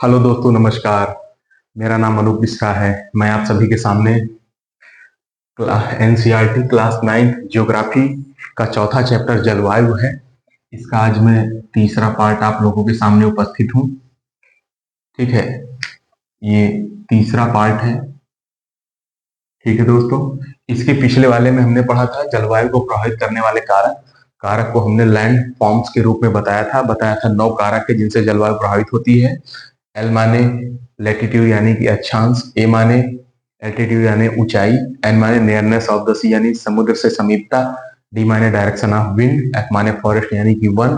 Hello दोस्तों, नमस्कार। मेरा नाम अनूप मिश्रा है। मैं आप सभी के सामने एनसीईआरटी क्लास 9 ज्योग्राफी का चौथा चैप्टर जलवायु है। इसका आज मैं तीसरा पार्ट आप लोगों के सामने उपस्थित हूँ। ठीक है, ये तीसरा पार्ट है। ठीक है दोस्तों, इसके पिछले वाले में हमने पढ़ा था जलवायु को प्रभावित करने वाले कारक। कारक को हमने लैंड फॉर्म्स के रूप में बताया था 9 कारक है जिनसे जलवायु प्रभावित होती है। एल माने लैटिट्यूड यानी कि अक्षांश, ए माने एल्टीट्यूड यानी ऊंचाई, एन माने नियरनेस ऑफ द सी यानी समुद्र से समीपता, डी माने डायरेक्शन ऑफ विंड, एफ माने फॉरेस्ट यानी कि वन।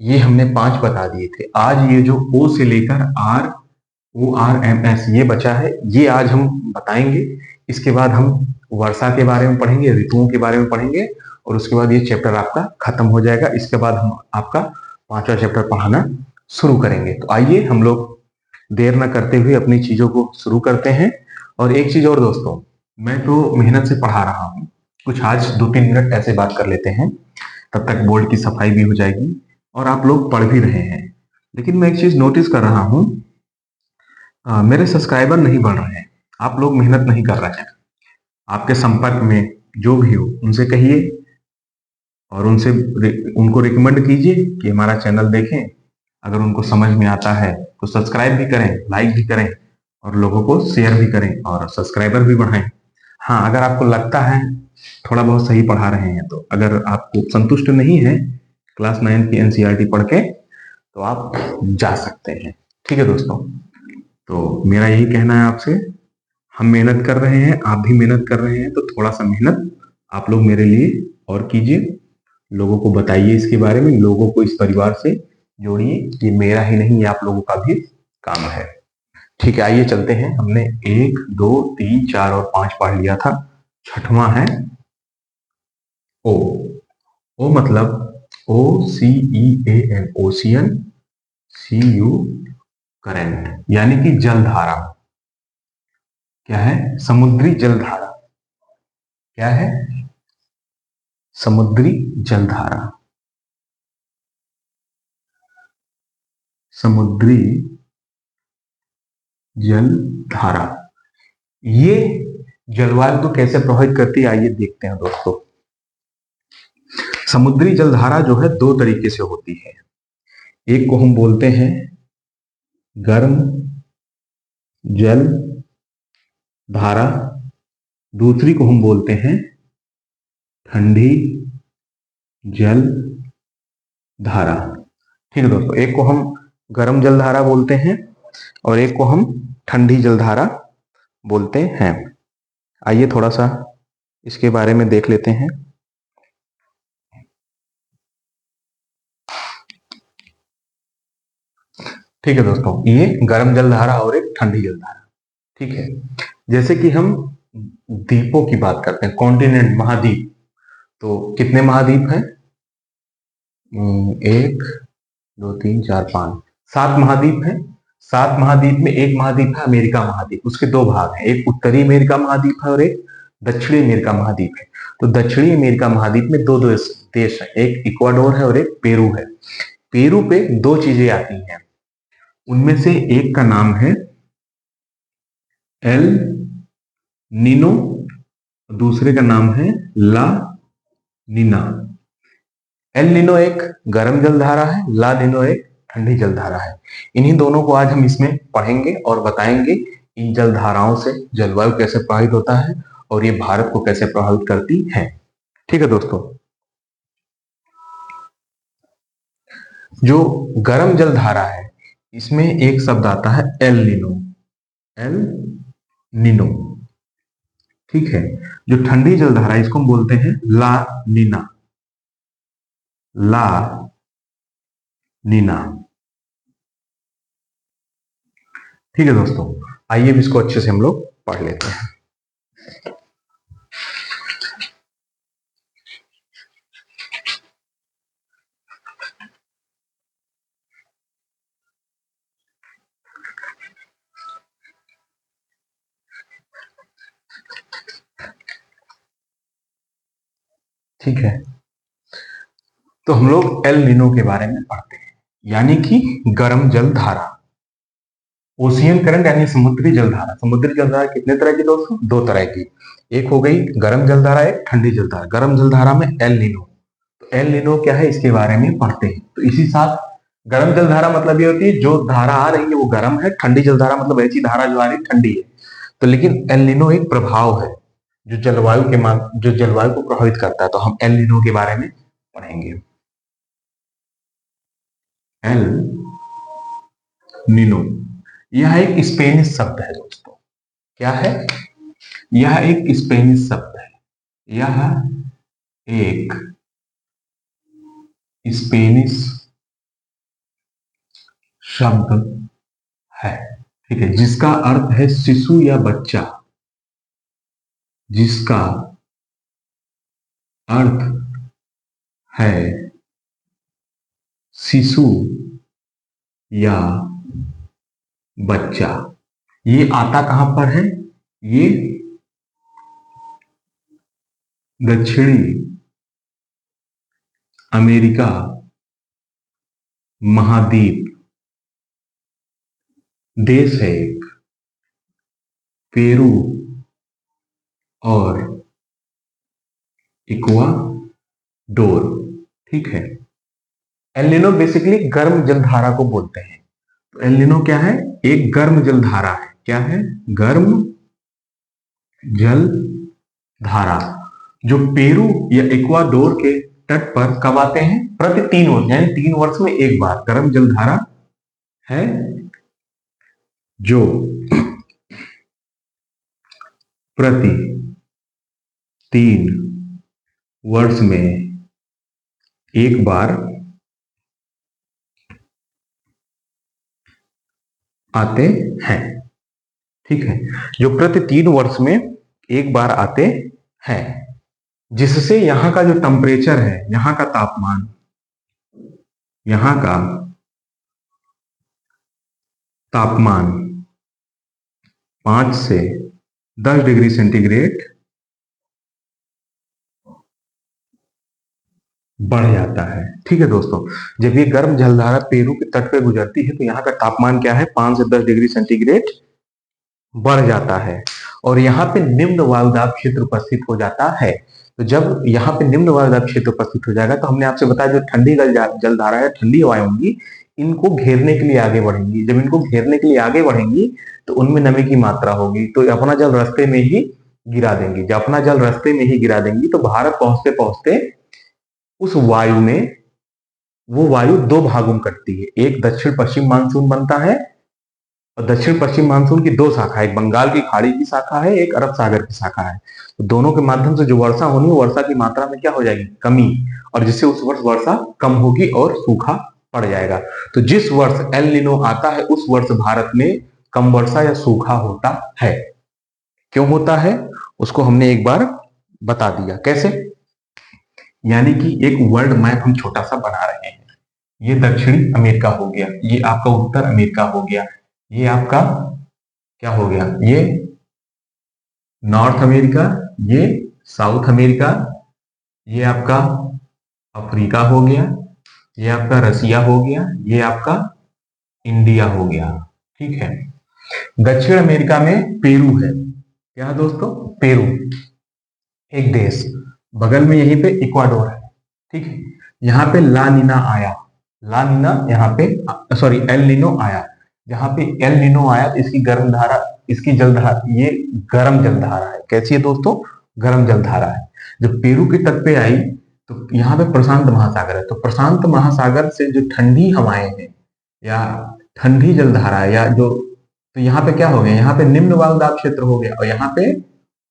ये हमने 5 बता दिए थे। आज ये जो ओ से लेकर R, O R M S ये बचा है, ये आज हम बताएंगे। इसके बाद हम वर्षा के बारे में पढ़ेंगे, ऋतुओं के बारे में पढ़ेंगे, और उसके बाद ये चैप्टर आपका खत्म हो जाएगा। इसके बाद हम आपका 5वां चैप्टर पढ़ाना शुरू करेंगे। तो आइए हम लोग देर न करते हुए अपनी चीजों को शुरू करते हैं। और एक चीज और दोस्तों, मैं तो मेहनत से पढ़ा रहा हूँ, कुछ आज 2-3 मिनट ऐसे बात कर लेते हैं, तब तक बोर्ड की सफाई भी हो जाएगी और आप लोग पढ़ भी रहे हैं। लेकिन मैं एक चीज नोटिस कर रहा हूँ, मेरे सब्सक्राइबर नहीं बढ़ रहे हैं। आप लोग मेहनत नहीं कर रहे हैं। आपके संपर्क में जो भी हो उनसे कहिए और उनको रिकमेंड कीजिए कि हमारा चैनल देखें। अगर उनको समझ में आता है तो सब्सक्राइब भी करें, लाइक भी करें और लोगों को शेयर भी करें और सब्सक्राइबर भी बढ़ाएं। हाँ, अगर आपको लगता है थोड़ा बहुत सही पढ़ा रहे हैं, तो अगर आपको संतुष्ट नहीं है क्लास 9 की एनसीईआरटी पढ़ के, तो आप जा सकते हैं। ठीक है दोस्तों, तो मेरा यही कहना है आपसे। हम मेहनत कर रहे हैं, आप भी मेहनत कर रहे हैं, तो थोड़ा सा मेहनत आप लोग मेरे लिए और कीजिए। लोगों को बताइए इसके बारे में, लोगों को इस परिवार से जोड़िए। ये मेरा ही नहीं, ये आप लोगों का भी काम है। ठीक है, आइए चलते हैं। हमने 1, 2, 3, 4 और 5 पढ़ लिया था। छठवां है ओ। ओ मतलब OCEAN, ओशियन, CU करंट यानी कि जलधारा। क्या है? समुद्री जलधारा। क्या है? समुद्री जलधारा। समुद्री जलधारा ये जलवायु को कैसे प्रभावित करती है, आइए देखते हैं दोस्तों। समुद्री जलधारा जो है 2 तरीके से होती है। एक को हम बोलते हैं गर्म जल धारा, दूसरी को हम बोलते हैं ठंडी जल धारा। ठीक है दोस्तों, एक को हम गर्म जल धारा बोलते हैं और एक को हम ठंडी जल धारा बोलते हैं। आइए थोड़ा सा इसके बारे में देख लेते हैं। ठीक है दोस्तों, ये गर्म जल धारा और एक ठंडी जल धारा। ठीक है, जैसे कि हम द्वीपों की बात करते हैं, कॉन्टिनेंट, महाद्वीप, तो कितने महाद्वीप हैं? 1, 2, 3, 4, 5, 7 महाद्वीप हैं। 7 महाद्वीप में एक महाद्वीप है अमेरिका महाद्वीप। उसके 2 भाग हैं, एक उत्तरी अमेरिका महाद्वीप है और एक दक्षिणी अमेरिका महाद्वीप है। तो दक्षिणी अमेरिका महाद्वीप में 2 देश हैं, एक इक्वाडोर है और एक पेरू है। पेरू पे 2 चीजें आती हैं, उनमें से एक का नाम है एल नीनो, दूसरे का नाम है ला नीना। एल नीनो एक गर्म जलधारा है, ला नीनो एक ठंडी जलधारा है। इन्हीं दोनों को आज हम इसमें पढ़ेंगे और बताएंगे इन जलधाराओं से जलवायु कैसे प्रभावित होता है और ये भारत को कैसे प्रभावित करती है। ठीक है दोस्तों, जो गर्म जलधारा है इसमें एक शब्द आता है एल नीनो। El Nino. ठीक है, जो ठंडी जलधारा इसको हम बोलते हैं ला नीना। ला नीना। ठीक है दोस्तों, आइए अब इसको अच्छे से हम लोग पढ़ लेते हैं। ठीक है, तो हम लोग एल नीनो के बारे में पढ़ते हैं, यानी कि गर्म जल धारा। ओशियन करंट यानी समुद्री जलधारा। समुद्री जलधारा कितने तरह की दोस्तों? दो तरह की। एक हो गई गर्म जलधारा, एक ठंडी जलधारा। गर्म जलधारा में एल नीनो। तो एल नीनो क्या है, इसके बारे में पढ़ते हैं। तो इसी साथ गर्म जलधारा मतलब ये होती है जो धारा आ रही है वो गर्म है, ठंडी जलधारा मतलब ऐसी धारा जो आ रही है ठंडी है। तो लेकिन एल नीनो एक प्रभाव है जो जलवायु को प्रभावित करता है। तो हम एल नीनो के बारे में पढ़ेंगे। एल नीनो यह एक स्पेनिश शब्द है दोस्तों। क्या है? यह एक स्पेनिश शब्द है। यह एक स्पेनिश शब्द है, ठीक है, जिसका अर्थ है शिशु या बच्चा। जिसका अर्थ है शिशु या बच्चा। ये आता कहां पर है? ये दक्षिणी अमेरिका महाद्वीप देश है एक, पेरू और इक्वाडोर, ठीक है। एल नीनो बेसिकली गर्म जलधारा को बोलते हैं। तो एल नीनो क्या है? एक गर्म जलधारा है। क्या है? गर्म जल धारा, जो पेरू या इक्वाडोर के तट पर कब आते हैं? प्रति 3 वर्ष, यानी 3 वर्ष में एक बार गर्म जलधारा है जो प्रति 3 वर्ष में एक बार आते हैं, ठीक है, जो प्रति 3 वर्ष में एक बार आते हैं, जिससे यहां का जो टेम्परेचर है, यहां का तापमान, यहां का तापमान 5 से 10 डिग्री सेंटीग्रेड बढ़ जाता है, ठीक है दोस्तों। जब ये गर्म जलधारा पेरू के तट पे गुजरती है तो यहाँ का तापमान क्या है? 5 से 10 डिग्री सेंटीग्रेड बढ़ जाता है और यहाँ पे निम्न वायुदाब क्षेत्र उपस्थित हो जाता है। तो जब यहाँ पे निम्न वायुदाब क्षेत्र उपस्थित हो जाएगा तो हमने आपसे बताया जो ठंडी जलधारा है, ठंडी हवाएं होंगी, इनको घेरने के लिए आगे बढ़ेंगी। जब इनको घेरने के लिए आगे बढ़ेंगी तो उनमें नमी की मात्रा होगी, तो अपना जल रास्ते में ही गिरा देंगी। जब अपना जल रास्ते में ही गिरा देंगी तो भारत पहुंचते पहुंचते उस वायु में, वो वायु 2 भागों में कटती है। एक दक्षिण पश्चिम मानसून बनता है और दक्षिण पश्चिम मानसून की 2 शाखा, एक बंगाल की खाड़ी की शाखा है, एक अरब सागर की शाखा है। तो दोनों के माध्यम से जो वर्षा होनी है, वर्षा की मात्रा में क्या हो जाएगी? कमी, और जिससे उस वर्ष वर्षा कम होगी और सूखा पड़ जाएगा। तो जिस वर्ष एल नीनो आता है उस वर्ष भारत में कम वर्षा या सूखा होता है। क्यों होता है उसको हमने एक बार बता दिया। कैसे? यानी कि एक वर्ल्ड मैप हम छोटा सा बना रहे हैं। ये दक्षिणी अमेरिका हो गया, ये आपका उत्तर अमेरिका हो गया, ये आपका क्या हो गया? ये नॉर्थ अमेरिका, ये साउथ अमेरिका, ये आपका अफ्रीका हो गया, ये आपका रसिया हो गया, ये आपका इंडिया हो गया, ठीक है। दक्षिण अमेरिका में पेरू है। क्या है दोस्तों? पेरू एक देश, बगल में यहीं पे इक्वाडोर है, ठीक है। यहाँ पे ला नीना आया, ला नीना यहाँ पे, सॉरी एल नीनो आया। जहां पे एल नीनो आया तो इसकी गर्म धारा, इसकी जलधारा, ये गर्म जलधारा है। कैसी है दोस्तों? गर्म जलधारा है। जब पेरू के तट पे आई तो यहाँ पे प्रशांत महासागर है, तो प्रशांत महासागर से जो ठंडी हवाएं हैं या ठंडी जलधारा है या जो, तो यहाँ पे क्या हो गया? यहाँ पे निम्न वायुदाब क्षेत्र हो गया और यहाँ पे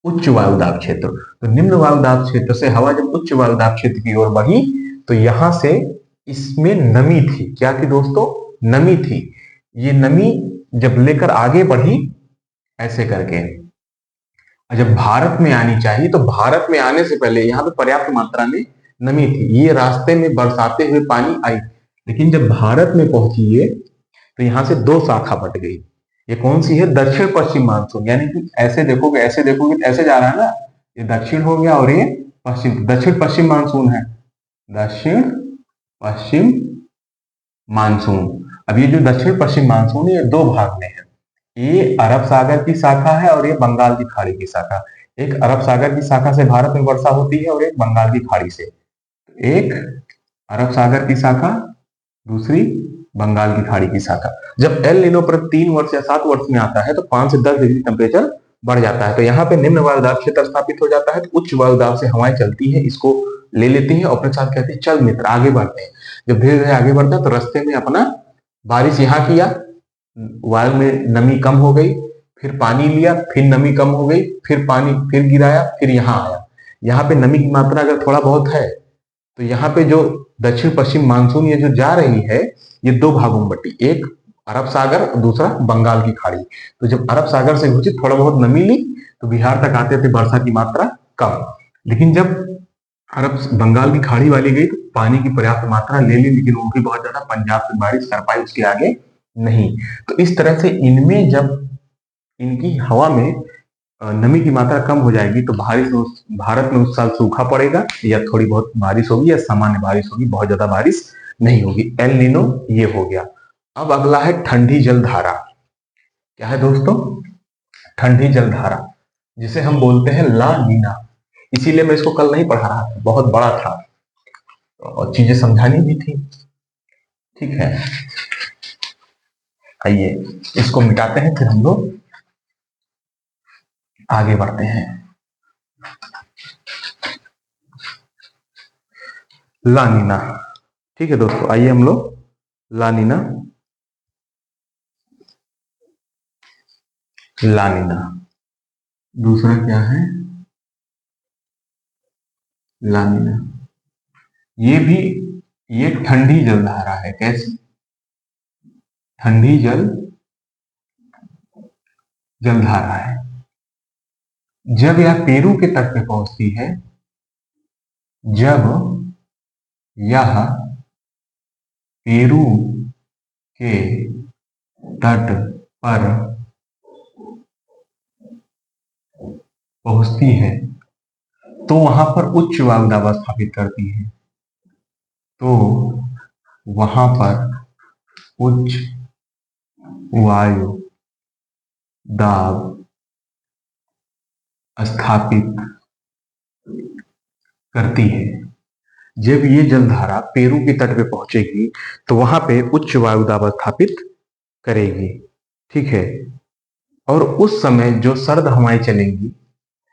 उच्च वायुदाब क्षेत्र। तो निम्न वायुदाब क्षेत्र से हवा जब उच्च वायुदाब क्षेत्र की ओर बढ़ी तो यहां से इसमें नमी थी। क्या थी दोस्तों? नमी थी। ये नमी जब लेकर आगे बढ़ी ऐसे करके, जब भारत में आनी चाहिए तो भारत में आने से पहले यहाँ पे पर्याप्त मात्रा में नमी थी, ये रास्ते में बरसाते हुए पानी आई। लेकिन जब भारत में पहुंची ये तो यहाँ से 2 शाखा बट गई। ये कौन सी है? दक्षिण पश्चिम मानसून, यानी कि ऐसे देखोगे ऐसे जा रहा है ना, ये दक्षिण हो गया और ये पश्चिम, दक्षिण पश्चिम मानसून है, दक्षिण पश्चिम मानसून। अब ये जो दक्षिण पश्चिम मानसून है ये 2 भाग में है। ये अरब सागर की शाखा है और ये बंगाल की खाड़ी की शाखा। एक अरब सागर की शाखा से भारत में वर्षा होती है और एक बंगाल की खाड़ी से। एक अरब सागर की शाखा, दूसरी बंगाल की खाड़ी की शाखा। जब एल नीनो पर 3 वर्ष या 7 वर्ष में आता है तो 5 से 10 डिग्री टेम्परेचर बढ़ जाता है। तो यहाँ पे निम्न वायुदाब क्षेत्र स्थापित हो जाता है। तो उच्च वायुदाब से हवाएं चलती है, इसको ले लेती है और अपने साथ कहती है चल मित्र आगे बढ़ते हैं। जब धीरे धीरे आगे बढ़ता है तो रास्ते में अपना बारिश यहाँ किया, वायु में नमी कम हो गई, फिर पानी लिया, फिर नमी कम हो गई, फिर पानी फिर गिराया, फिर यहाँ आया। यहाँ पे नमी की मात्रा अगर थोड़ा बहुत है तो यहाँ पे जो दक्षिण पश्चिम मानसून ये जो जा रही है ये 2 भागों में बटी, एक अरब सागर और दूसरा बंगाल की खाड़ी। तो जब अरब सागर से घुसी थोड़ा बहुत नमी ली तो बिहार तक आते थे वर्षा की मात्रा कम। लेकिन जब अरब बंगाल की खाड़ी वाली गई तो पानी की पर्याप्त मात्रा ले ली, लेकिन वो भी बहुत ज्यादा पंजाब से बारिश कर पाई, उसके आगे नहीं। तो इस तरह से इनमें जब इनकी हवा में नमी की मात्रा कम हो जाएगी तो भारत में उस साल सूखा पड़ेगा, या थोड़ी बहुत बारिश होगी या सामान्य बारिश होगी, बहुत ज्यादा बारिश नहीं होगी। एल नीनो ये हो गया। अब अगला है ठंडी जलधारा। क्या है दोस्तों? ठंडी जलधारा, जिसे हम बोलते हैं ला नीना। इसीलिए मैं इसको कल नहीं पढ़ा रहा था, बहुत बड़ा था और चीजें समझानी भी थी। ठीक है, आइए इसको मिटाते हैं, फिर हम लोग आगे बढ़ते हैं। लानीना। ठीक है दोस्तों, आइए हम लोग लानीना लानीना। दूसरा क्या है? लानीना। ये भी ये ठंडी जलधारा है। कैसी? ठंडी जलधारा है। जब यह पेरू के तट पे पहुंचती है, जब यह पेरू के तट पर पहुंचती है तो वहां पर उच्च वायुदाब स्थापित करती है। तो वहां पर उच्च वायु दाब स्थापित करती है। जब ये जलधारा पेरू के तट पे पहुंचेगी तो वहां पे उच्च वायुदाब स्थापित करेगी। ठीक है, और उस समय जो सर्द हवाएं चलेंगी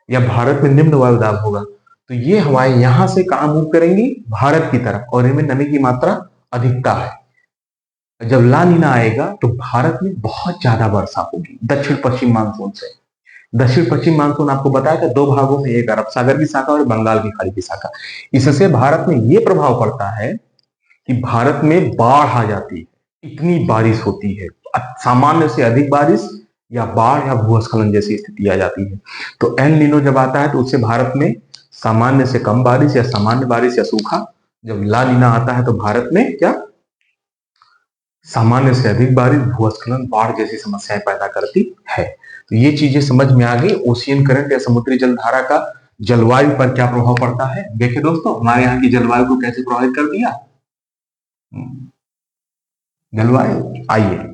या भारत में निम्न वायुदाब होगा तो ये हवाएं यहां से कहां मूव करेंगी? भारत की तरफ, और इनमें नमी की मात्रा अधिकता है। जब ला नीना आएगा तो भारत में बहुत ज्यादा वर्षा होगी दक्षिण पश्चिम मानसून से। दक्षिण पश्चिम मानसून आपको बताया था 2 भागों में, एक अरब सागर की शाखा और बंगाल की खाड़ी की शाखा। इससे भारत में यह प्रभाव पड़ता है कि भारत में बाढ़ आ जाती है, इतनी बारिश होती है, सामान्य से अधिक बारिश या बाढ़ या भूस्खलन जैसी स्थिति आ जाती है। तो एल नीनो जब आता है तो उससे भारत में सामान्य से कम बारिश या सामान्य बारिश या सूखा। जब ला नीना आता है तो भारत में क्या? सामान्य से अधिक बारिश, भूस्खलन, बाढ़ जैसी समस्याएं पैदा करती है। तो ये चीजें समझ में आ गई। ओशियन करंट या समुद्री जलधारा का जलवायु पर क्या प्रभाव पड़ता है। देखिए दोस्तों, हमारे यहाँ की जलवायु को कैसे प्रभावित कर दिया। जलवायु, आइए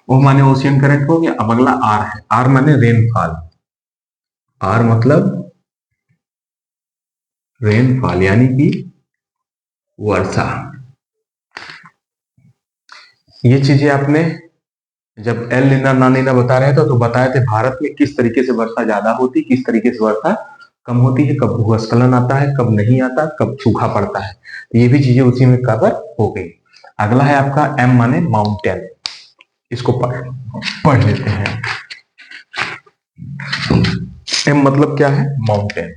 ओ माने ओशियन करंट हो गया। अब अगला आर है। आर माने रेनफॉल। आर मतलब रेनफॉल यानी कि वर्षा। ये चीजें आपने जब एल नीना ना नीना बता रहे थे तो बताए थे भारत में किस तरीके से वर्षा ज्यादा होती, किस तरीके से वर्षा कम होती है, कब भूस्खलन आता है, कब नहीं आता, कब सूखा पड़ता है। तो ये भी चीजें उसी में कवर हो गई। अगला है आपका एम माने माउंटेन। इसको पढ़ लेते हैं। एम मतलब क्या है? माउंटेन।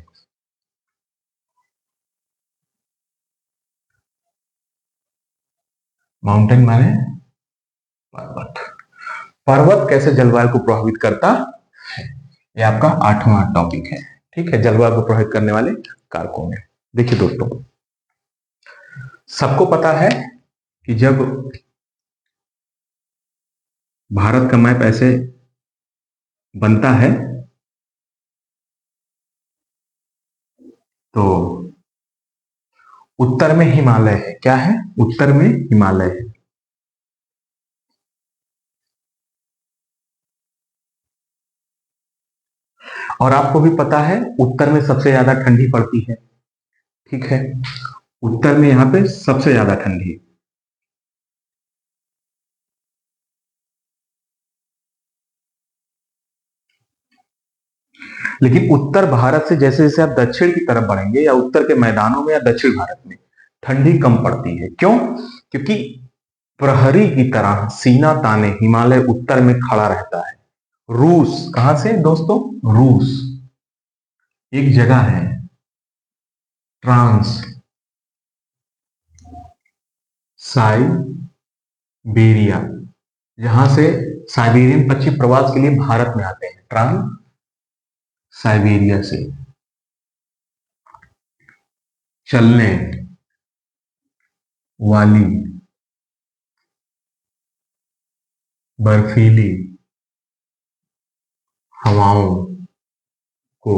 माउंटेन माने पर्वत। पर्वत कैसे जलवायु को प्रभावित करता है, ये आपका 8वां टॉपिक है। ठीक है, जलवायु को प्रभावित करने वाले कारकों में। देखिए दोस्तों, सबको पता है कि जब भारत का मैप ऐसे बनता है तो उत्तर में हिमालय है। क्या है? उत्तर में हिमालय है। और आपको भी पता है उत्तर में सबसे ज्यादा ठंडी पड़ती है। ठीक है, उत्तर में यहां पे सबसे ज्यादा ठंडी है। लेकिन उत्तर भारत से जैसे जैसे आप दक्षिण की तरफ बढ़ेंगे या उत्तर के मैदानों में या दक्षिण भारत में ठंडी कम पड़ती है। क्यों? क्योंकि प्रहरी की तरह सीना ताने हिमालय उत्तर में खड़ा रहता है। रूस, कहां से दोस्तों? रूस एक जगह है, ट्रांस साइबेरिया, जहां से साइबेरियन पक्षी प्रवास के लिए भारत में आते हैं। ट्रांस साइबेरिया से चलने वाली बर्फीली हवाओं को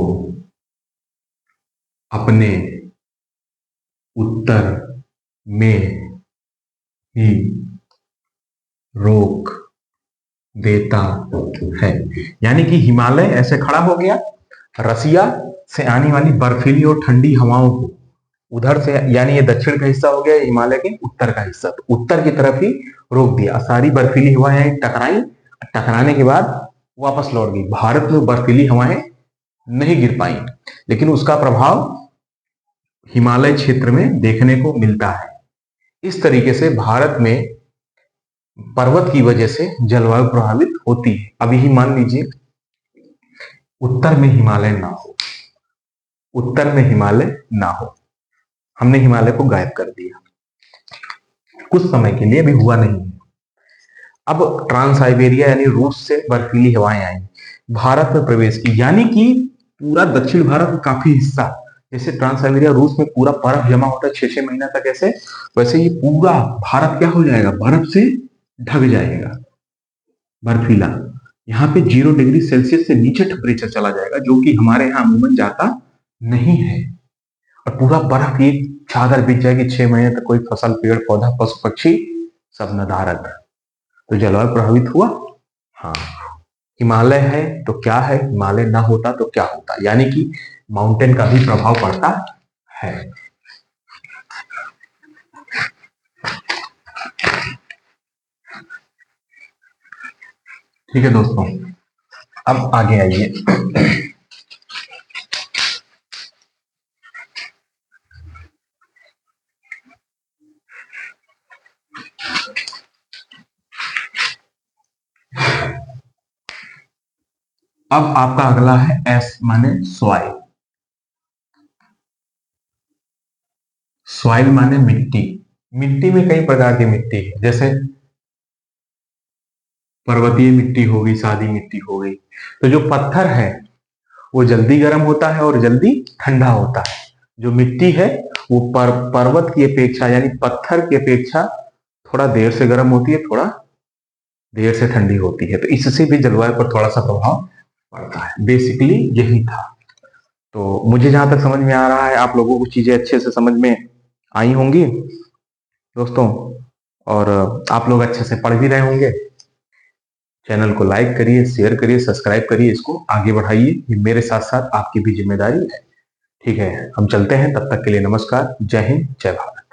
अपने उत्तर में ही रोक देता है। यानी कि हिमालय ऐसे खड़ा हो गया, रसिया से आने वाली बर्फीली और ठंडी हवाओं को उधर से, यानी ये दक्षिण का हिस्सा हो गया, हिमालय के उत्तर का हिस्सा, तो उत्तर की तरफ ही रोक दिया। सारी बर्फीली हवाएं टकराई, टकराने के बाद वापस लौट गई। भारत में बर्फीली हवाएं नहीं गिर पाई, लेकिन उसका प्रभाव हिमालय क्षेत्र में देखने को मिलता है। इस तरीके से भारत में पर्वत की वजह से जलवायु प्रभावित होती है। अभी ही मान लीजिए उत्तर में हिमालय ना हो, उत्तर में हिमालय ना हो, हमने हिमालय को गायब कर दिया कुछ समय के लिए, अभी हुआ नहीं है। अब ट्रांस साइबेरिया यानी रूस से बर्फीली हवाएं आई, भारत में प्रवेश की, यानी कि पूरा दक्षिण भारत का काफी हिस्सा, जैसे ट्रांस साइबेरिया रूस में पूरा बर्फ जमा होता है 6-6 महीना तक, ऐसे वैसे ये पूरा भारत क्या हो जाएगा? बर्फ से ढक जाएगा, बर्फीला। यहाँ पे 0 डिग्री सेल्सियस से नीचे टेम्परेचर चला जाएगा, जो कि हमारे यहाँ अमूमन जाता नहीं है। और पूरा बर्फ की चादर बिछ जाएगी, 6 महीने तक कोई फसल, पेड़ पौधा, पशु पक्षी सब नदारद। तो जलवायु प्रभावित हुआ। हाँ, हिमालय है तो क्या है, हिमालय ना होता तो क्या होता, यानी कि माउंटेन का भी प्रभाव पड़ता है। ठीक है दोस्तों, अब आगे आइए। अब आपका अगला है एस माने सॉइल। सॉइल माने मिट्टी। मिट्टी में कई प्रकार की मिट्टी है, जैसे पर्वतीय मिट्टी हो गई, सादी मिट्टी हो गई। तो जो पत्थर है वो जल्दी गर्म होता है और जल्दी ठंडा होता है। जो मिट्टी है वो पर्वत की अपेक्षा यानी पत्थर की अपेक्षा थोड़ा देर से गर्म होती है, थोड़ा देर से ठंडी होती है। तो इससे भी जलवायु पर थोड़ा सा प्रभाव पड़ता है। बेसिकली यही था। तो मुझे जहां तक समझ में आ रहा है आप लोगों को चीजें अच्छे से समझ में आई होंगी दोस्तों, और आप लोग अच्छे से पढ़ भी रहे होंगे। चैनल को लाइक करिए, शेयर करिए, सब्सक्राइब करिए, इसको आगे बढ़ाइए। ये मेरे साथ साथ आपकी भी जिम्मेदारी है। ठीक है, हम चलते हैं, तब तक के लिए नमस्कार, जय हिंद, जय भारत।